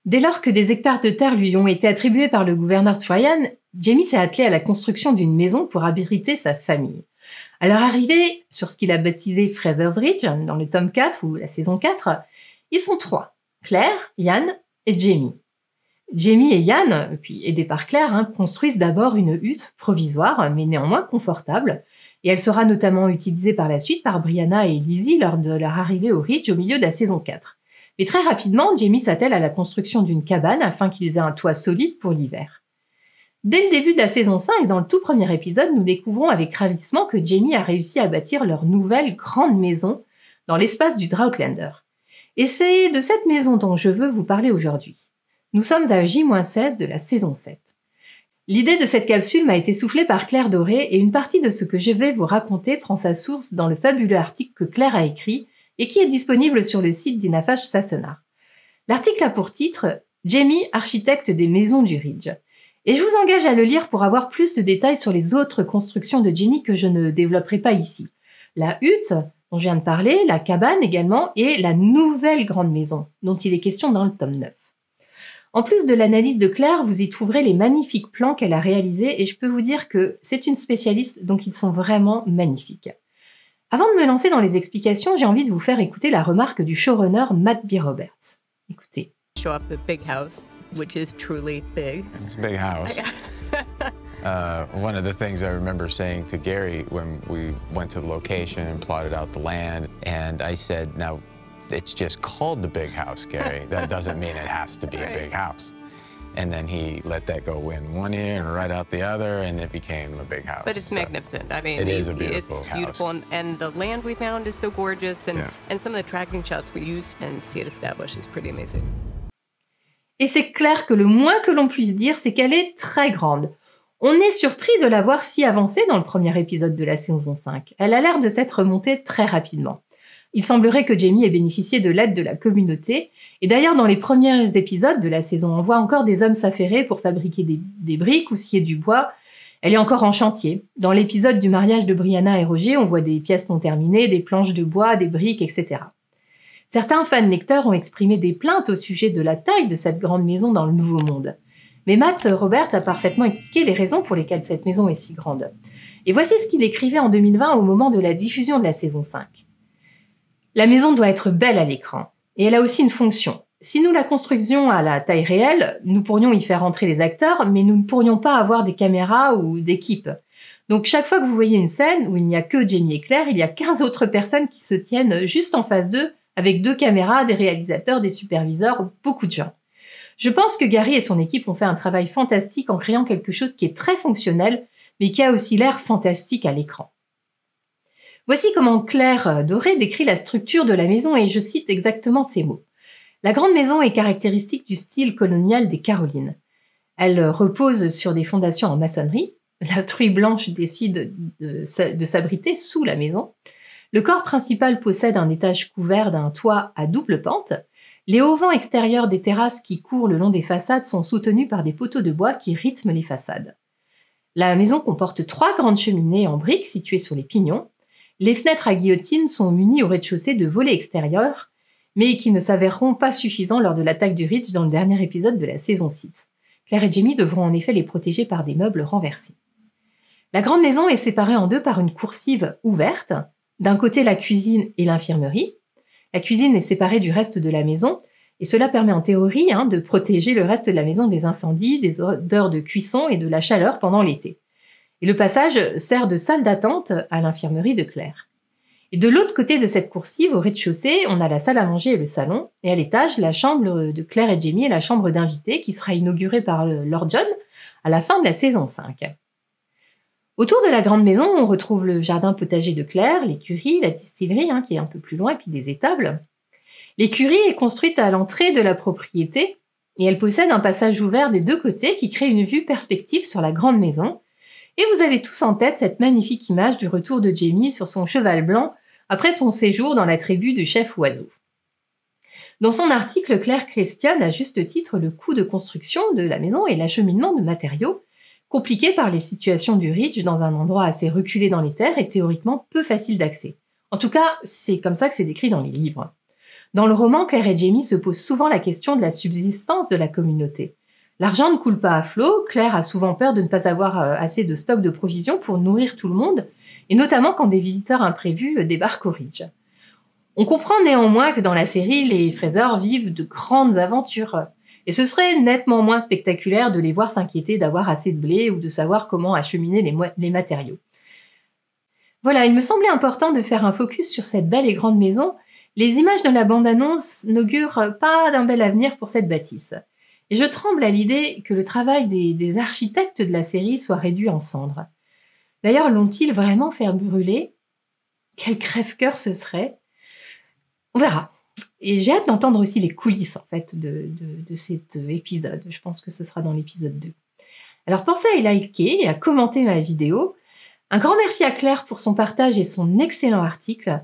Dès lors que des hectares de terre lui ont été attribués par le gouverneur Tryon, Jamie s'est attelé à la construction d'une maison pour abriter sa famille. À leur arrivée sur ce qu'il a baptisé Fraser's Ridge, dans le tome 4 ou la saison 4, ils sont 3, Claire, Ian et Jamie. Jamie et Ian, puis aidés par Claire, construisent d'abord une hutte provisoire, mais néanmoins confortable, et elle sera notamment utilisée par la suite par Brianna et Lizzie lors de leur arrivée au Ridge au milieu de la saison 4. Mais très rapidement, Jamie s'attelle à la construction d'une cabane afin qu'ils aient un toit solide pour l'hiver. Dès le début de la saison 5, dans le tout premier épisode, nous découvrons avec ravissement que Jamie a réussi à bâtir leur nouvelle grande maison dans l'espace du Droughtlander. Et c'est de cette maison dont je veux vous parler aujourd'hui. Nous sommes à J-16 de la saison 7. L'idée de cette capsule m'a été soufflée par Claire Doré et une partie de ce que je vais vous raconter prend sa source dans le fabuleux article que Claire a écrit et qui est disponible sur le site d'Inafash Sassenach. L'article a pour titre « Jamie, architecte des maisons du Ridge ». Et je vous engage à le lire pour avoir plus de détails sur les autres constructions de Jamie que je ne développerai pas ici. La hutte, dont je viens de parler, la cabane également, et la nouvelle grande maison, dont il est question dans le tome 9. En plus de l'analyse de Claire, vous y trouverez les magnifiques plans qu'elle a réalisés et je peux vous dire que c'est une spécialiste, donc ils sont vraiment magnifiques. Avant de me lancer dans les explications, j'ai envie de vous faire écouter la remarque du showrunner Matt B. Roberts. Écoutez. Show up the big house, which is truly big. It's a big house. One of the things I remember saying to Gary when we went to the location and plotted out the land, and I said, now, it's just called the big house, Gary. That doesn't mean it has to be a big house. And then he let that go in one ear and right out the other, and it became a big house. But it's magnificent. I mean, it is a beautiful it's house. Beautiful, and the land we found is so gorgeous, and some of the tracking shots we used and see it established is pretty amazing. Et c'est clair que le moins que l'on puisse dire, c'est qu'elle est très grande. On est surpris de la voir si avancée dans le premier épisode de la saison 5. Elle a l'air de s'être montée très rapidement. Il semblerait que Jamie ait bénéficié de l'aide de la communauté. Et d'ailleurs, dans les premiers épisodes de la saison, on voit encore des hommes s'affairer pour fabriquer des briques ou scier du bois. Elle est encore en chantier. Dans l'épisode du mariage de Brianna et Roger, on voit des pièces non terminées, des planches de bois, des briques, etc. Certains fans lecteurs ont exprimé des plaintes au sujet de la taille de cette grande maison dans le Nouveau Monde. Mais Matt Roberts a parfaitement expliqué les raisons pour lesquelles cette maison est si grande. Et voici ce qu'il écrivait en 2020 au moment de la diffusion de la saison 5. La maison doit être belle à l'écran, et elle a aussi une fonction. Si nous la construisions à la taille réelle, nous pourrions y faire entrer les acteurs, mais nous ne pourrions pas avoir des caméras ou d'équipe. Donc chaque fois que vous voyez une scène où il n'y a que Jamie et Claire, il y a 15 autres personnes qui se tiennent juste en face d'eux, avec 2 caméras, des réalisateurs, des superviseurs, beaucoup de gens. Je pense que Gary et son équipe ont fait un travail fantastique en créant quelque chose qui est très fonctionnel, mais qui a aussi l'air fantastique à l'écran. Voici comment Claire Doré décrit la structure de la maison et je cite exactement ces mots. La grande maison est caractéristique du style colonial des Carolines. Elle repose sur des fondations en maçonnerie. La truie blanche décide de s'abriter sous la maison. Le corps principal possède un étage couvert d'un toit à double pente. Les auvents extérieurs des terrasses qui courent le long des façades sont soutenus par des poteaux de bois qui rythment les façades. La maison comporte 3 grandes cheminées en briques situées sur les pignons. Les fenêtres à guillotine sont munies au rez-de-chaussée de volets extérieurs, mais qui ne s'avéreront pas suffisants lors de l'attaque du Ridge dans le dernier épisode de la saison 6. Claire et Jamie devront en effet les protéger par des meubles renversés. La grande maison est séparée en 2 par une coursive ouverte. D'un côté, la cuisine et l'infirmerie. La cuisine est séparée du reste de la maison, et cela permet en théorie de protéger le reste de la maison des incendies, des odeurs de cuisson et de la chaleur pendant l'été. Et le passage sert de salle d'attente à l'infirmerie de Claire. Et de l'autre côté de cette coursive, au rez-de-chaussée, on a la salle à manger et le salon, et à l'étage, la chambre de Claire et Jamie et la chambre d'invités qui sera inaugurée par Lord John à la fin de la saison 5. Autour de la grande maison, on retrouve le jardin potager de Claire, l'écurie, la distillerie qui est un peu plus loin, et puis des étables. L'écurie est construite à l'entrée de la propriété et elle possède un passage ouvert des 2 côtés qui crée une vue perspective sur la grande maison. Et vous avez tous en tête cette magnifique image du retour de Jamie sur son cheval blanc après son séjour dans la tribu du chef oiseau. Dans son article, Claire questionne à juste titre le coût de construction de la maison et l'acheminement de matériaux, compliqué par les situations du Ridge dans un endroit assez reculé dans les terres et théoriquement peu facile d'accès. En tout cas, c'est comme ça que c'est décrit dans les livres. Dans le roman, Claire et Jamie se posent souvent la question de la subsistance de la communauté. L'argent ne coule pas à flot, Claire a souvent peur de ne pas avoir assez de stock de provisions pour nourrir tout le monde, et notamment quand des visiteurs imprévus débarquent au Ridge. On comprend néanmoins que dans la série, les Fraser vivent de grandes aventures, et ce serait nettement moins spectaculaire de les voir s'inquiéter d'avoir assez de blé ou de savoir comment acheminer les matériaux. Voilà, il me semblait important de faire un focus sur cette belle et grande maison. Les images de la bande-annonce n'augurent pas d'un bel avenir pour cette bâtisse. Et je tremble à l'idée que le travail des architectes de la série soit réduit en cendres. D'ailleurs, l'ont-ils vraiment fait brûler ? Quel crève-cœur ce serait ? On verra. Et j'ai hâte d'entendre aussi les coulisses, en fait, de cet épisode. Je pense que ce sera dans l'épisode 2. Alors, pensez à liker et à commenter ma vidéo. Un grand merci à Claire pour son partage et son excellent article.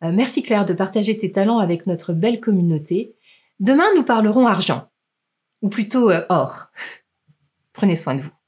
Merci Claire de partager tes talents avec notre belle communauté. Demain, nous parlerons argent. Ou plutôt or. Prenez soin de vous.